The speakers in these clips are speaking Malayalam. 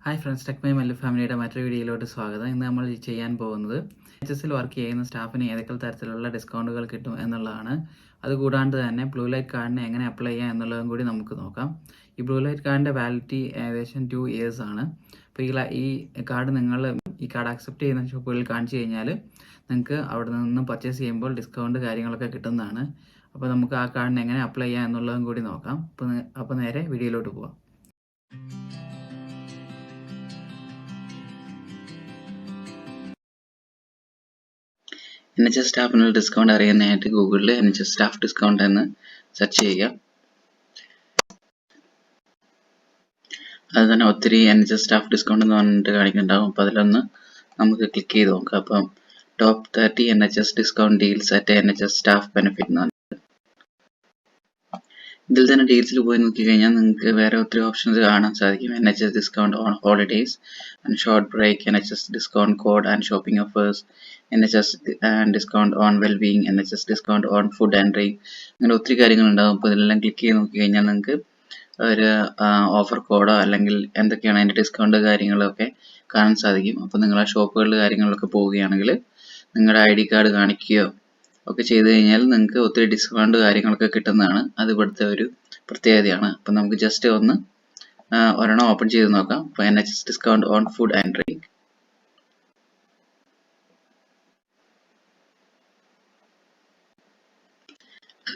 Hi friends, tech my Mallu ഫാമിലിയുടെ മറ്റൊരു വീഡിയോയിലോട്ട് സ്വാഗതം. ഇന്ന് നമ്മൾ ചെയ്യാൻ പോകുന്നത് NHS വർക്ക് ചെയ്യുന്ന സ്റ്റാഫിന് ഏതൊക്കെ തരത്തിലുള്ള ഡിസ്കൗണ്ടുകൾ കിട്ടും എന്നുള്ളതാണ്. അതുകൂടാണ്ട് തന്നെ ബ്ലൂ ലൈറ്റ് കാർഡിന് എങ്ങനെ അപ്ലൈ ചെയ്യാം എന്നുള്ളതും കൂടി നമുക്ക് നോക്കാം. ഈ ബ്ലൂ ലൈറ്റ് കാർഡിൻ്റെ വാലിഡിറ്റി ഏകദേശം 2 years ആണ്. അപ്പോൾ ഈ കാർഡ് നിങ്ങൾ ഈ കാർഡ് അക്സെപ്റ്റ് ചെയ്യുന്ന ഷോപ്പുകളിൽ കാണിച്ചു കഴിഞ്ഞാൽ നിങ്ങൾക്ക് അവിടെ നിന്ന് പർച്ചേസ് ചെയ്യുമ്പോൾ ഡിസ്കൗണ്ട് കാര്യങ്ങളൊക്കെ കിട്ടുന്നതാണ്. അപ്പോൾ നമുക്ക് ആ കാർഡിന് എങ്ങനെ അപ്ലൈ ചെയ്യാം എന്നുള്ളതും കൂടി നോക്കാം. അപ്പോൾ നേരെ വീഡിയോയിലോട്ട് പോകാം. NHS സ്റ്റാഫിനുള്ള ഡിസ്കൗണ്ട് അറിയാനായിട്ട് ഗൂഗിളിൽ NHS സ്റ്റാഫ് ഡിസ്കൗണ്ട് എന്ന് സെർച്ച് ചെയ്യുക. അത് തന്നെ ഒത്തിരി NHS സ്റ്റാഫ് ഡിസ്കൗണ്ട് എന്ന് പറഞ്ഞിട്ട് കാണിക്കുന്നുണ്ടാവും. അപ്പോൾ അതിലൊന്ന് നമുക്ക് ക്ലിക്ക് ചെയ്ത് നോക്കാം. അപ്പം top 30 NHS discount deals at NHS staff benefit എന്ന്. ഇതിൽ തന്നെ ഡീൽസിൽ പോയി നോക്കി കഴിഞ്ഞാൽ നിങ്ങൾക്ക് വേറെ ഒത്തിരി ഓപ്ഷൻസ് കാണാൻ സാധിക്കും. NHS discount on holidays and short break, NHS discount code and shopping offers, NHS discount on wellbeing, NHS discount on food and drink, അങ്ങനെ ഒത്തിരി കാര്യങ്ങളുണ്ടാകും. അപ്പോൾ ഇതിലെല്ലാം ക്ലിക്ക് ചെയ്ത് നോക്കി കഴിഞ്ഞാൽ നിങ്ങൾക്ക് ഒരു ഓഫർ കോഡോ അല്ലെങ്കിൽ എന്തൊക്കെയാണ് അതിൻ്റെ ഡിസ്കൗണ്ട് കാര്യങ്ങളൊക്കെ കാണാൻ സാധിക്കും. അപ്പോൾ നിങ്ങൾ ആ ഷോപ്പുകളിൽ കാര്യങ്ങളിലൊക്കെ പോവുകയാണെങ്കിൽ നിങ്ങളുടെ ID കാർഡ് കാണിക്കുകയോ ഒക്കെ ചെയ്ത് കഴിഞ്ഞാൽ നിങ്ങൾക്ക് ഒത്തിരി ഡിസ്കൗണ്ട് കാര്യങ്ങളൊക്കെ കിട്ടുന്നതാണ്. അത് ഇവിടുത്തെ ഒരു പ്രത്യേകതയാണ്. അപ്പം നമുക്ക് ജസ്റ്റ് ഒന്ന് ഒരെണ്ണം ഓപ്പൺ ചെയ്ത് നോക്കാം. അപ്പോൾ NHS discount on food and drink.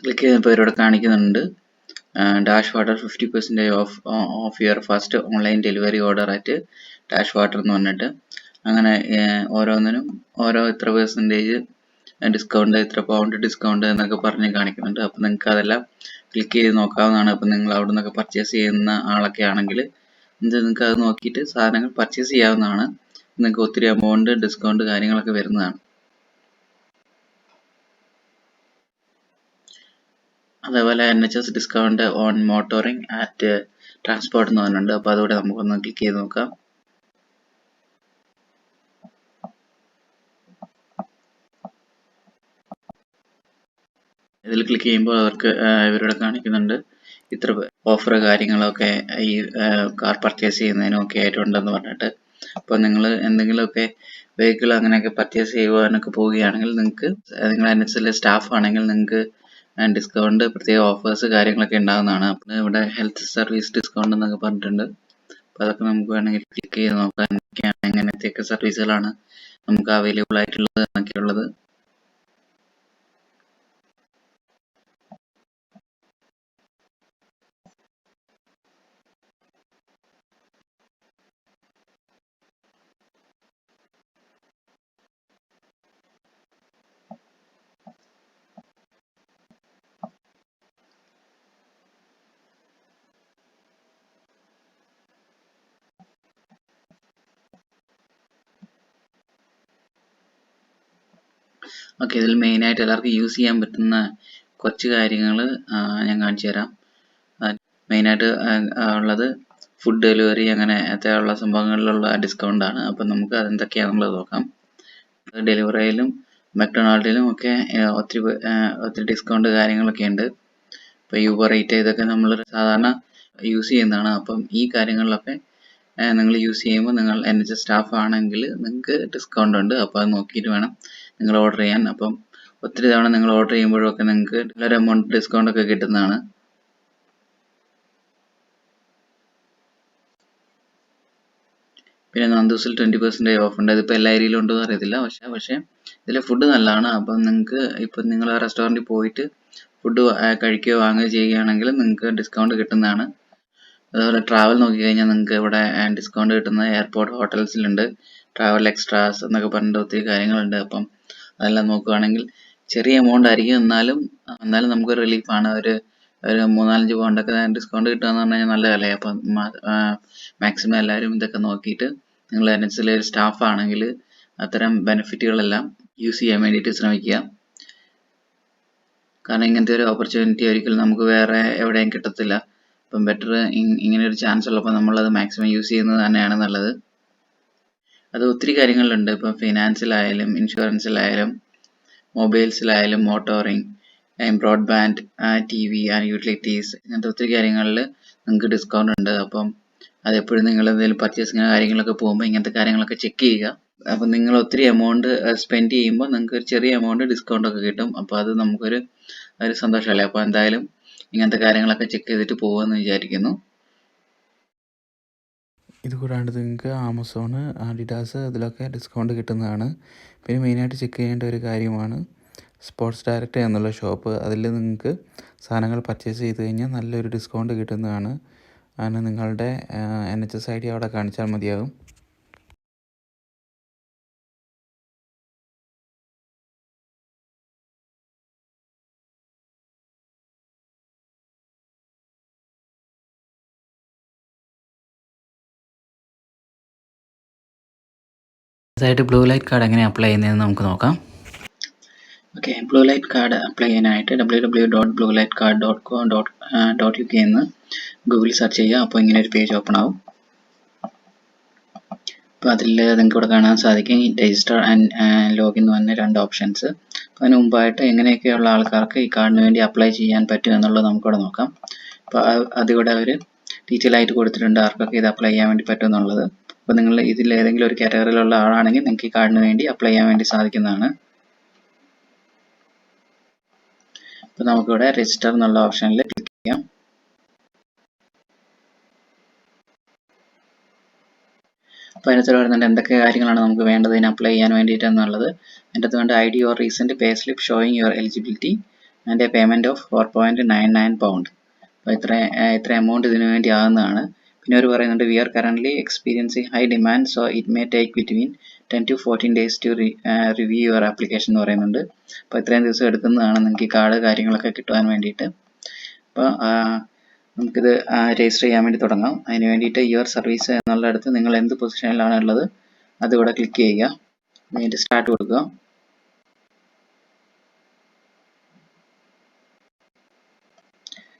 Click ചെയ്തപ്പോൾ ഇവിടെ കാണിക്കുന്നുണ്ട് dash water 50% of your first online delivery order at dash water എന്ന് പറഞ്ഞിട്ട് അങ്ങനെ ഓരോന്നിനും ഓരോ ഇത്ര പെർസെൻറ്റേജ് ഡിസ്കൗണ്ട്, ഇത്ര പൗണ്ട് ഡിസ്കൗണ്ട് എന്നൊക്കെ പറഞ്ഞ് കാണിക്കുന്നുണ്ട്. അപ്പം നിങ്ങൾക്ക് അതെല്ലാം ക്ലിക്ക് ചെയ്ത് നോക്കാവുന്നതാണ്. അപ്പം നിങ്ങൾ അവിടെ നിന്നൊക്കെ പർച്ചേസ് ചെയ്യുന്ന ആളൊക്കെ ആണെങ്കിൽ നിങ്ങൾക്ക് അത് നോക്കിയിട്ട് സാധനങ്ങൾ പർച്ചേസ് ചെയ്യാവുന്നതാണ്. നിങ്ങൾക്ക് ഒത്തിരി എമൗണ്ട് ഡിസ്കൗണ്ട് കാര്യങ്ങളൊക്കെ വരുന്നതാണ്. അതേപോലെ NHS discount on motoring at transport എന്ന് പറഞ്ഞിട്ടുണ്ട്. അപ്പോൾ അതുകൂടെ നമുക്കൊന്ന് ക്ലിക്ക് ചെയ്ത് നോക്കാം. ഇതിൽ ക്ലിക്ക് ചെയ്യുമ്പോൾ അവർക്ക് ഇവരുടെ കാണിക്കുന്നുണ്ട് ഇത്ര ഓഫർ കാര്യങ്ങളൊക്കെ ഈ കാർ പർച്ചേസ് ചെയ്യുന്നതിനൊക്കെ ആയിട്ടുണ്ടെന്ന് പറഞ്ഞിട്ട്. അപ്പോൾ നിങ്ങൾ എന്തെങ്കിലുമൊക്കെ വെഹിക്കിൾ അങ്ങനെയൊക്കെ പർച്ചേസ് ചെയ്യുവാനൊക്കെ പോവുകയാണെങ്കിൽ നിങ്ങൾക്ക് നിങ്ങൾ NHSലെ സ്റ്റാഫ് ആണെങ്കിൽ നിങ്ങൾക്ക് ഡിസ്കൗണ്ട് പ്രത്യേക ഓഫേഴ്സ് കാര്യങ്ങളൊക്കെ ഉണ്ടാകുന്നതാണ്. അപ്പോൾ ഇവിടെ ഹെൽത്ത് സർവീസ് ഡിസ്കൗണ്ട് എന്നൊക്കെ പറഞ്ഞിട്ടുണ്ട്. അപ്പോൾ അതൊക്കെ നമുക്ക് വേണമെങ്കിൽ ക്ലിക്ക് ചെയ്ത് നോക്കാം എന്തൊക്കെയാണ് എങ്ങനത്തെയൊക്കെ സർവീസുകളാണ് നമുക്ക് അവൈലബിൾ ആയിട്ടുള്ളത് എന്നൊക്കെയുള്ളത്. ഓക്കെ, ഇതിൽ മെയിനായിട്ട് എല്ലാവർക്കും യൂസ് ചെയ്യാൻ പറ്റുന്ന കുറച്ച് കാര്യങ്ങൾ ഞാൻ കാണിച്ചു തരാം. മെയിനായിട്ട് ഉള്ളത് ഫുഡ് ഡെലിവറി അങ്ങനത്തെ ഉള്ള സംഭവങ്ങളിലുള്ള ഡിസ്കൗണ്ട് ആണ്. അപ്പം നമുക്ക് അതെന്തൊക്കെയാണെന്നുള്ളത് നോക്കാം. ഡെലിവറിയിലും മെക്ഡൊണാൾഡിലും ഒക്കെ ഒത്തിരി ഡിസ്കൗണ്ട് കാര്യങ്ങളൊക്കെ ഉണ്ട്. ഇപ്പോൾ യൂബർ ഈറ്റ് ഇതൊക്കെ നമ്മൾ സാധാരണ യൂസ് ചെയ്യുന്നതാണ്. അപ്പം ഈ കാര്യങ്ങളിലൊക്കെ നിങ്ങൾ യൂസ് ചെയ്യുമ്പോൾ നിങ്ങൾ NHS സ്റ്റാഫ് ആണെങ്കിൽ നിങ്ങൾക്ക് ഡിസ്കൗണ്ട് ഉണ്ട്. അപ്പോൾ അത് നോക്കിയിട്ട് വേണം നിങ്ങൾ ഓർഡർ ചെയ്യാൻ. അപ്പം ഒത്തിരി തവണ നിങ്ങൾ ഓർഡർ ചെയ്യുമ്പോഴൊക്കെ നിങ്ങൾക്ക് ഒരു എമൗണ്ട് ഡിസ്കൗണ്ട് ഒക്കെ കിട്ടുന്നതാണ്. പിന്നെ നന്ദൂസിൽ 20% ഓഫ് ഉണ്ട്. അതിപ്പോൾ എല്ലാ ഏരിയയിലും ഉണ്ടോ എന്ന് അറിയത്തില്ല. പക്ഷേ ഇതിലെ ഫുഡ് നല്ലതാണ്. അപ്പം നിങ്ങൾക്ക് ഇപ്പം നിങ്ങൾ ആ റെസ്റ്റോറൻറ്റിൽ പോയിട്ട് ഫുഡ് കഴിക്കുകയോ വാങ്ങുകയോ ചെയ്യുകയാണെങ്കിൽ നിങ്ങൾക്ക് ഡിസ്കൗണ്ട് കിട്ടുന്നതാണ്. അതുപോലെ ട്രാവൽ നോക്കിക്കഴിഞ്ഞാൽ നിങ്ങൾക്ക് ഇവിടെ ഡിസ്കൗണ്ട് കിട്ടുന്നത് എയർപോർട്ട് ഹോട്ടൽസിലുണ്ട്. ട്രാവൽ എക്സ്ട്രാസ് എന്നൊക്കെ പറഞ്ഞിട്ട് ഒത്തിരി കാര്യങ്ങളുണ്ട്. അപ്പം അതെല്ലാം നോക്കുകയാണെങ്കിൽ ചെറിയ എമൗണ്ട് ആയിരിക്കും, എന്നാലും നമുക്കൊരു റിലീഫാണ്. ഒരു 3-4 പൗണ്ടൊക്കെ ഡിസ്കൗണ്ട് കിട്ടുക എന്ന് പറഞ്ഞു കഴിഞ്ഞാൽ നല്ല വിലയാണ്. അപ്പം മാക്സിമം എല്ലാവരും ഇതൊക്കെ നോക്കിയിട്ട് നിങ്ങൾ NHSലെ ഒരു സ്റ്റാഫ് ആണെങ്കിൽ അത്തരം ബെനിഫിറ്റുകളെല്ലാം യൂസ് ചെയ്യാൻ വേണ്ടിയിട്ട് ശ്രമിക്കുക. കാരണം ഇങ്ങനത്തെ ഒരു ഓപ്പർച്യൂണിറ്റി ഒരിക്കലും നമുക്ക് വേറെ എവിടെയും കിട്ടത്തില്ല. അപ്പം ബെറ്റർ ഇങ്ങനെ ഒരു ചാൻസ് ഉള്ളപ്പോൾ നമ്മളത് മാക്സിമം യൂസ് ചെയ്യുന്നത് തന്നെയാണ് നല്ലത്. അത് ഒത്തിരി കാര്യങ്ങളുണ്ട്. ഇപ്പം ഫിനാൻസിലായാലും ഇൻഷുറൻസിലായാലും മൊബൈൽസിലായാലും motoring, broadband, TV and utilities, ഇങ്ങനത്തെ ഒത്തിരി കാര്യങ്ങളിൽ നിങ്ങൾക്ക് ഡിസ്കൗണ്ട് ഉണ്ട്. അപ്പം അതെപ്പോഴും നിങ്ങൾ എന്തെങ്കിലും പർച്ചേസിങ് കാര്യങ്ങളൊക്കെ പോകുമ്പോൾ ഇങ്ങനത്തെ കാര്യങ്ങളൊക്കെ ചെക്ക് ചെയ്യുക. അപ്പം നിങ്ങൾ ഒത്തിരി എമൗണ്ട് സ്പെൻഡ് ചെയ്യുമ്പോൾ നിങ്ങൾക്ക് ഒരു ചെറിയ എമൗണ്ട് ഡിസ്കൗണ്ട് ഒക്കെ കിട്ടും. അപ്പോൾ അത് നമുക്കൊരു സന്തോഷമല്ലേ. അപ്പോൾ എന്തായാലും ഇങ്ങനത്തെ കാര്യങ്ങളൊക്കെ ചെക്ക് ചെയ്തിട്ട് പോകുമെന്ന് വിചാരിക്കുന്നു. ഇതുകൂടാണ്ട് നിങ്ങൾക്ക് ആമസോൺ, അഡിഡാസ് അതിലൊക്കെ ഡിസ്കൗണ്ട് കിട്ടുന്നതാണ്. പിന്നെ മെയിനായിട്ട് ചെക്ക് ചെയ്യേണ്ട ഒരു കാര്യമാണ് സ്പോർട്സ് ഡയറക്റ്റ് എന്നുള്ള ഷോപ്പ്. അതിൽ നിങ്ങൾക്ക് സാധനങ്ങൾ പർച്ചേസ് ചെയ്ത് കഴിഞ്ഞാൽ നല്ലൊരു ഡിസ്കൗണ്ട് കിട്ടുന്നതാണ്. അതിന് നിങ്ങളുടെ NHS ID അവിടെ കാണിച്ചാൽ മതിയാകും. അതായിട്ട് ബ്ലൂ ലൈറ്റ് കാർഡ് എങ്ങനെ അപ്ലൈ ചെയ്യുന്നതെന്ന് നമുക്ക് നോക്കാം. Okay, blue light card apply ചെയ്യാനായിട്ട് www.bluelightcard.co.uk എന്ന് ഗൂഗിളിൽ സെർച്ച് ചെയ്യുക. അപ്പോൾ ഇങ്ങനെ ഒരു പേജ് ഓപ്പൺ ആവും. അപ്പോൾ അതിൽ നിങ്ങൾക്ക് ഇവിടെ കാണാൻ സാധിക്കും രജിസ്റ്റർ ആൻഡ് ലോഗിൻ എന്ന് പറഞ്ഞ 2 ഓപ്ഷൻസ്. അപ്പോൾ അതിന് മുമ്പായിട്ട് എങ്ങനെയൊക്കെയുള്ള ആൾക്കാർക്ക് ഈ കാർഡിന് വേണ്ടി അപ്ലൈ ചെയ്യാൻ പറ്റും എന്നുള്ളത് നമുക്കിവിടെ നോക്കാം. അപ്പോൾ അതിവിടെ അവർ ഡീറ്റെയിൽ ആയിട്ട് കൊടുത്തിട്ടുണ്ട് ആർക്കൊക്കെ ഇത് അപ്ലൈ ചെയ്യാൻ വേണ്ടി പറ്റും എന്നുള്ളത്. അപ്പോൾ നിങ്ങൾ ഇതിൽ ഏതെങ്കിലും ഒരു കാറ്റഗറിയിലുള്ള ആളാണെങ്കിൽ നിങ്ങൾക്ക് ഈ കാർഡിന് വേണ്ടി അപ്ലൈ ചെയ്യാൻ വേണ്ടി സാധിക്കുന്നതാണ്. അപ്പോൾ നമുക്കിവിടെ രജിസ്റ്റർ എന്നുള്ള ഓപ്ഷനിൽ ക്ലിക്ക് ചെയ്യാം. അപ്പോൾ അതിനകത്ത് വരുന്നുണ്ട് എന്തൊക്കെ കാര്യങ്ങളാണ് നമുക്ക് വേണ്ടത് ഇതിന് അപ്ലൈ ചെയ്യാൻ വേണ്ടിയിട്ട് എന്നുള്ളത്. അതിൻ്റെ അകത്ത് വേണ്ട ID or recent pay slip showing your eligibility and a payment of £4.99. അപ്പോൾ ഇത്ര എമൗണ്ട് ഇതിനു വേണ്ടി ആകുന്നതാണ്. പിന്നെ അവർ പറയുന്നുണ്ട് we are currently experiencing high demand so it may take between 10 to 14 days to review your application എന്ന് പറയുന്നുണ്ട്. അപ്പോൾ ഇത്രയും ദിവസം എടുക്കുന്നതാണ് നിങ്ങൾക്ക് ഈ കാർഡ് കാര്യങ്ങളൊക്കെ കിട്ടുവാൻ വേണ്ടിയിട്ട്. അപ്പോൾ നമുക്കിത് രജിസ്റ്റർ ചെയ്യാൻ വേണ്ടി തുടങ്ങാം. അതിന് വേണ്ടിയിട്ട് യുവർ സർവീസ് എന്നുള്ളിടത്ത് നിങ്ങൾ എന്ത് പൊസിഷനിലാണ് ഉള്ളത് അതിവിടെ ക്ലിക്ക് ചെയ്യുക. അതിൻ്റെ സ്റ്റാർട്ട് കൊടുക്കുക.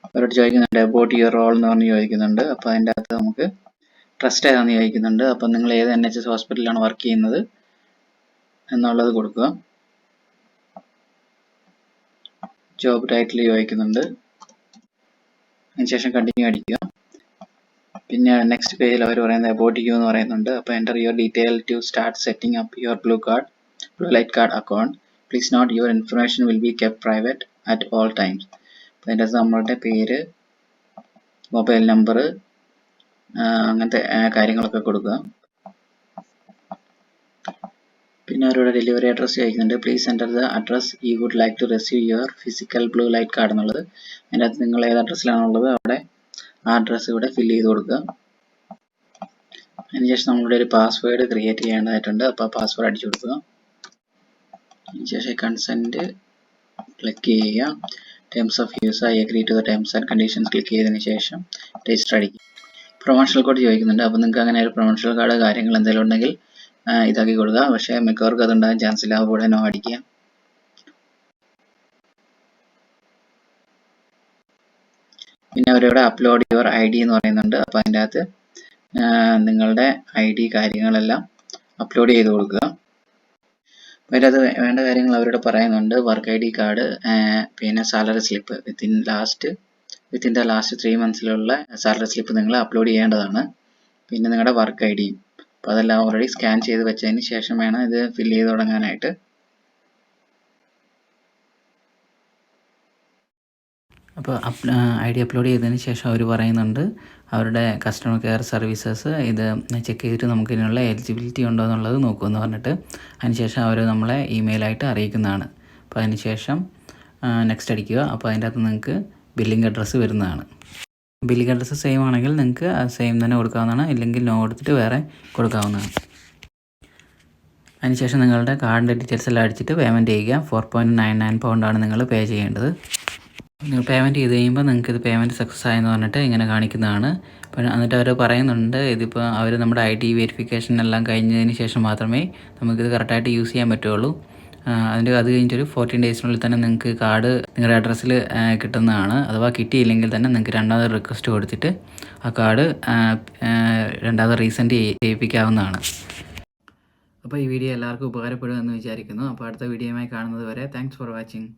അവരോട് ചോദിക്കുന്നുണ്ട് അബൌട്ട് യുവർ റോൾ എന്ന് പറഞ്ഞ് ചോദിക്കുന്നുണ്ട്. അപ്പോൾ അതിൻ്റെ അകത്ത് നമുക്ക് ട്രസ്റ്റ് ഏതാണെന്ന് ചോദിക്കുന്നുണ്ട്. അപ്പം നിങ്ങൾ ഏത് NHS ഹോസ്പിറ്റലിലാണ് വർക്ക് ചെയ്യുന്നത് എന്നുള്ളത് കൊടുക്കുക. ജോബ് ടൈറ്റിൽ ചോദിക്കുന്നുണ്ട്. അതിനുശേഷം കണ്ടിന്യൂ അടിക്കുക. പിന്നെ നെക്സ്റ്റ് പേജിൽ അവർ പറയുന്നത് അബൌട്ട് യു എന്ന് പറയുന്നുണ്ട്. അപ്പോൾ enter your detail to start setting up your blue light card account. Please note your information will be kept private at all times. അപ്പോൾ അതിൻ്റെ നമ്മളുടെ പേര്, മൊബൈൽ നമ്പർ, അങ്ങനത്തെ കാര്യങ്ങളൊക്കെ കൊടുക്കുക. പിന്നെ അവരുടെ ഡെലിവറി അഡ്രസ്സ് ചോദിക്കുന്നുണ്ട്. Please enter the address you would like to receive your physical blue light card എന്നുള്ളത്. അതിൻ്റെ അകത്ത് നിങ്ങൾ ഏത് അഡ്രസ്സിലാണുള്ളത് അവിടെ ആ അഡ്രസ്സ് ഇവിടെ ഫില്ല് ചെയ്ത് കൊടുക്കുക. അതിനുശേഷം നമ്മളുടെ ഒരു പാസ്വേഡ് ക്രിയേറ്റ് ചെയ്യേണ്ടതായിട്ടുണ്ട്. അപ്പോൾ ആ പാസ്വേഡ് അടിച്ചു കൊടുക്കുക. അതിനുശേഷം കൺസെൻറ്റ് ക്ലിക്ക് ചെയ്യുക. Terms of use I agree to the terms and conditions click ചെയ്തതിന് ശേഷം രജിസ്റ്റർ അടിക്കുക. പ്രൊമോഷണൽ കോഡ് ചോദിക്കുന്നുണ്ട്. അപ്പോൾ നിങ്ങൾക്ക് അങ്ങനെ ഒരു പ്രൊമോഷണൽ കാർഡ് കാര്യങ്ങൾ എന്തെങ്കിലും ഉണ്ടെങ്കിൽ ഇതാക്കി കൊടുക്കുക. പക്ഷേ മിക്കവർക്കും അതുണ്ടാകാൻ ചാൻസ് ഇല്ല. അവിടെ നോ അടിക്കുക. പിന്നെ അവരിവിടെ അപ്ലോഡ് യുവർ ID എന്ന് പറയുന്നുണ്ട്. അപ്പോൾ അതിൻ്റെ അകത്ത് നിങ്ങളുടെ ID കാര്യങ്ങളെല്ലാം അപ്ലോഡ് ചെയ്ത് കൊടുക്കുക. അതിൻ്റെ അകത്ത് വേണ്ട കാര്യങ്ങൾ അവരോട് പറയുന്നുണ്ട്. വർക്ക് ID കാർഡ്, പിന്നെ salary slip within the last 3 monthsലുള്ള സാലറി സ്ലിപ്പ് നിങ്ങൾ അപ്ലോഡ് ചെയ്യേണ്ടതാണ്. പിന്നെ നിങ്ങളുടെ വർക്ക് ID. അപ്പോൾ അതെല്ലാം ഓൾറെഡി സ്കാൻ ചെയ്ത് വെച്ചതിന് ശേഷം വേണം ഇത് ഫില്ല് ചെയ്ത് തുടങ്ങാനായിട്ട്. അപ്പോൾ ID അപ്ലോഡ് ചെയ്തതിന് ശേഷം അവർ പറയുന്നുണ്ട് അവരുടെ കസ്റ്റമർ കെയർ സർവീസസ് ഇത് ചെക്ക് ചെയ്തിട്ട് നമുക്ക് ഇതിനുള്ള എലിജിബിലിറ്റി ഉണ്ടോ എന്നുള്ളത് നോക്കുമെന്ന് പറഞ്ഞിട്ട് അതിനുശേഷം അവർ നമ്മളെ ഇമെയിലായിട്ട് അറിയിക്കുന്നതാണ്. അപ്പോൾ അതിനുശേഷം നെക്സ്റ്റ് അടിക്കുക. അപ്പോൾ അതിൻ്റെ അകത്ത് നിങ്ങൾക്ക് ബില്ലിംഗ് അഡ്രസ്സ് വരുന്നതാണ്. ബില്ലിംഗ് അഡ്രസ്സ് സെയിം ആണെങ്കിൽ നിങ്ങൾക്ക് സെയിം തന്നെ കൊടുക്കാവുന്നതാണ്, ഇല്ലെങ്കിൽ നോ കൊടുത്തിട്ട് വേറെ കൊടുക്കാവുന്നതാണ്. അതിനുശേഷം നിങ്ങളുടെ കാർഡിൻ്റെ ഡീറ്റെയിൽസ് എല്ലാം അടിച്ചിട്ട് പേയ്മെൻറ്റ് ചെയ്യുക. £4.99 നിങ്ങൾ പേ ചെയ്യേണ്ടത്. നിങ്ങൾ പേയ്മെൻറ്റ് ചെയ്ത് കഴിയുമ്പോൾ നിങ്ങൾക്ക് ഇത് പേയ്മെൻറ്റ് സക്സസ് ആയെന്ന് പറഞ്ഞിട്ട് ഇങ്ങനെ കാണിക്കുന്നതാണ്. എന്നിട്ട് അവർ പറയുന്നുണ്ട് ഇതിപ്പോൾ അവർ നമ്മുടെ ID വെരിഫിക്കേഷൻ എല്ലാം കഴിഞ്ഞതിന് ശേഷം മാത്രമേ നമുക്കിത് കറക്റ്റായിട്ട് യൂസ് ചെയ്യാൻ പറ്റുള്ളൂ. അത് കഴിഞ്ഞിട്ടൊരു 14 daysനുള്ളിൽ തന്നെ നിങ്ങൾക്ക് കാർഡ് നിങ്ങളുടെ അഡ്രസ്സിൽ കിട്ടുന്നതാണ്. അഥവാ കിട്ടിയില്ലെങ്കിൽ തന്നെ നിങ്ങൾക്ക് രണ്ടാമത് റിക്വസ്റ്റ് കൊടുത്തിട്ട് ആ കാർഡ് രണ്ടാമത് റീസെൻഡ് ചെയ്യിപ്പിക്കാവുന്നതാണ്. അപ്പോൾ ഈ വീഡിയോ എല്ലാവർക്കും ഉപകാരപ്പെടുമെന്ന് വിചാരിക്കുന്നു. അപ്പോൾ അടുത്ത വീഡിയോയുമായി കാണുന്നത് വരെ താങ്ക്സ് ഫോർ വാച്ചിങ്.